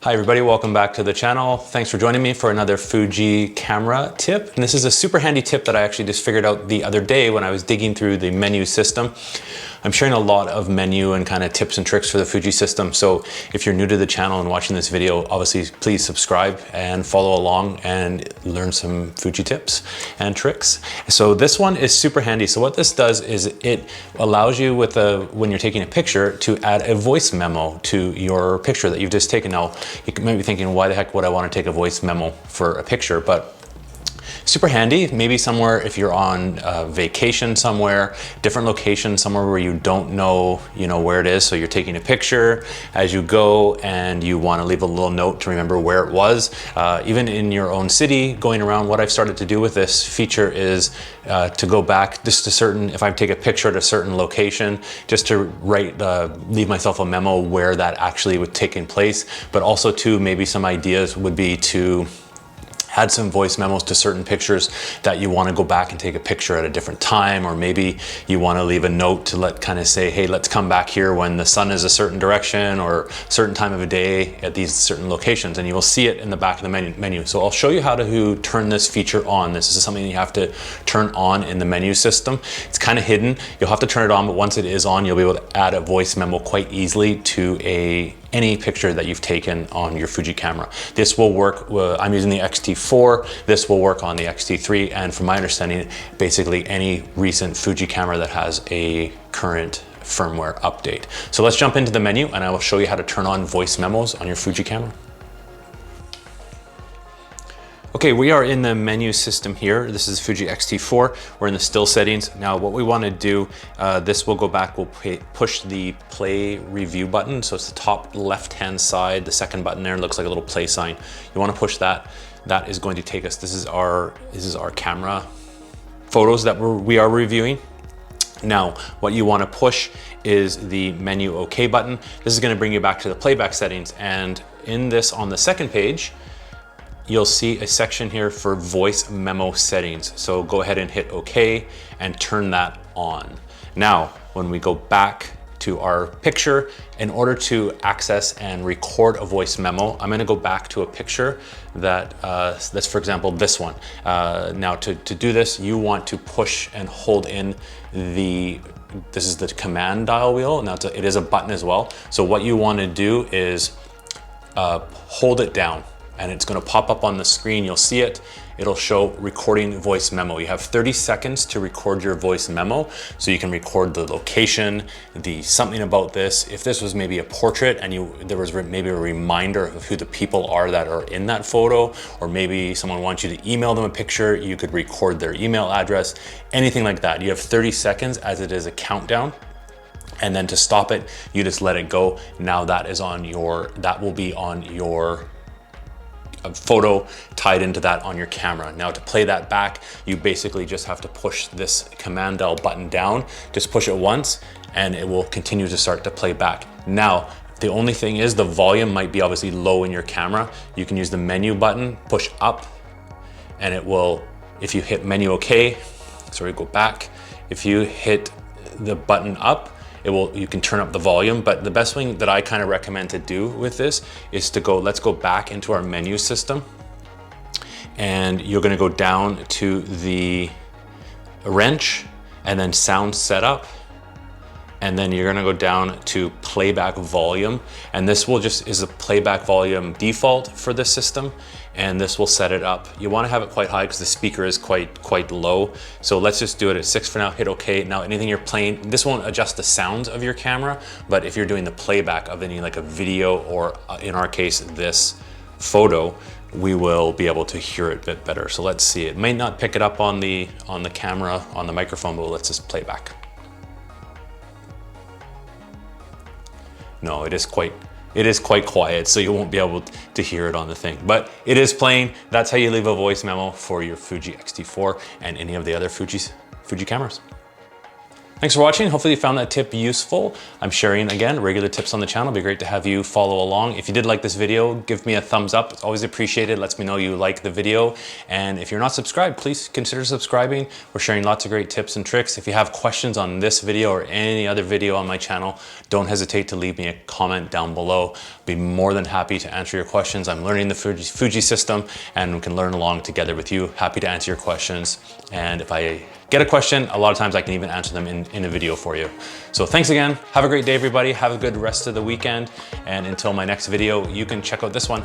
Hi everybody, welcome back to the channel. Thanks for joining me for another Fuji camera tip. And this is a super handy tip that I actually just figured out the other day when I was digging through the menu system. I'm sharing a lot of menu and kind of tips and tricks for the Fuji system. So if you're new to the channel and watching this video, obviously please subscribe and follow along and learn some Fuji tips and tricks. So this one is super handy. So what this does is it allows you when you're taking a picture to add a voice memo to your picture that you've just taken. Now, you might be thinking, why the heck would I want to take a voice memo for a picture? But super handy, maybe somewhere if you're on vacation somewhere, different location, somewhere where you don't know, where it is. So you're taking a picture as you go and you want to leave a little note to remember where it was. Even in your own city, going around, what I've started to do with this feature is to go back just to if I take a picture at a certain location, just to leave myself a memo where that actually was taking place. But also too, maybe some ideas would be to add some voice memos to certain pictures that you want to go back and take a picture at a different time, or maybe you want to leave a note to kind of say, hey, let's come back here when the sun is a certain direction or certain time of a day at these certain locations, and you will see it in the back of the menu. So I'll show you how to turn this feature on. This is something you have to turn on in the menu system. It's kind of hidden. You'll have to turn it on, but once it is on, you'll be able to add a voice memo quite easily to any picture that you've taken on your Fuji camera. This will work, I'm using the XT4, this will work on the XT3, and from my understanding, basically any recent Fuji camera that has a current firmware update. So let's jump into the menu and I will show you how to turn on voice memos on your Fuji camera. Okay, we are in the menu system here. This is Fuji XT4. We're in the still settings. Now what we want to do, this will go back, we'll push the play review button. So it's the top left-hand side, the second button there, looks like a little play sign. You want to push that. That is going to take us, this is our camera photos that we are reviewing. Now, what you want to push is the menu OK button. This is going to bring you back to the playback settings. And in this, on the second page, you'll see a section here for voice memo settings. So go ahead and hit OK and turn that on. Now, when we go back to our picture, in order to access and record a voice memo, I'm gonna go back to a picture that's, for example, this one. Now to do this, you want to push and hold in this is the command dial wheel. Now it is a button as well. So what you wanna do is hold it down, and it's going to pop up on the screen. You'll see it. It'll show recording voice memo. You have 30 seconds to record your voice memo. So you can record the location, something about this. If this was maybe a portrait and there was maybe a reminder of who the people are that are in that photo, or maybe someone wants you to email them a picture, you could record their email address, anything like that. You have 30 seconds as it is a countdown. And then to stop it, you just let it go. Now that will be on your a photo tied into that on your camera. Now to play that back, you basically just have to push this command dial button down, just push it once, and it will continue to start to play back. Now, the only thing is the volume might be obviously low in your camera. You can use the menu button, push up, and it will, if you hit menu OK, go back. If you hit the button up, you can turn up the volume, but the best thing that I kind of recommend to do with this is let's go back into our menu system, and you're going to go down to the wrench and then sound setup, and then you're going to go down to playback volume, and this is a playback volume default for this system, and this will set it up. You want to have it quite high because the speaker is quite low. So let's just do it at 6 for now, hit OK. Now anything you're playing, this won't adjust the sounds of your camera, but if you're doing the playback of any like a video, or in our case, this photo, we will be able to hear it a bit better. So let's see, it may not pick it up on the camera, on the microphone, but let's just play back. No, it is quite quiet, so you won't be able to hear it on the thing, but it is playing. That's how you leave a voice memo for your Fuji XT4 and any of the other Fuji cameras. Thanks for watching. Hopefully you found that tip useful. I'm sharing, again, regular tips on the channel. It'd be great to have you follow along. If you did like this video, give me a thumbs up. It's always appreciated. It lets me know you like the video. And if you're not subscribed, please consider subscribing. We're sharing lots of great tips and tricks. If you have questions on this video or any other video on my channel, don't hesitate to leave me a comment down below. I'll be more than happy to answer your questions. I'm learning the Fuji system and we can learn along together with you. Happy to answer your questions. And if I get a question, a lot of times I can even answer them in a video for you. So thanks again. Have a great day, everybody. Have a good rest of the weekend. And until my next video, you can check out this one.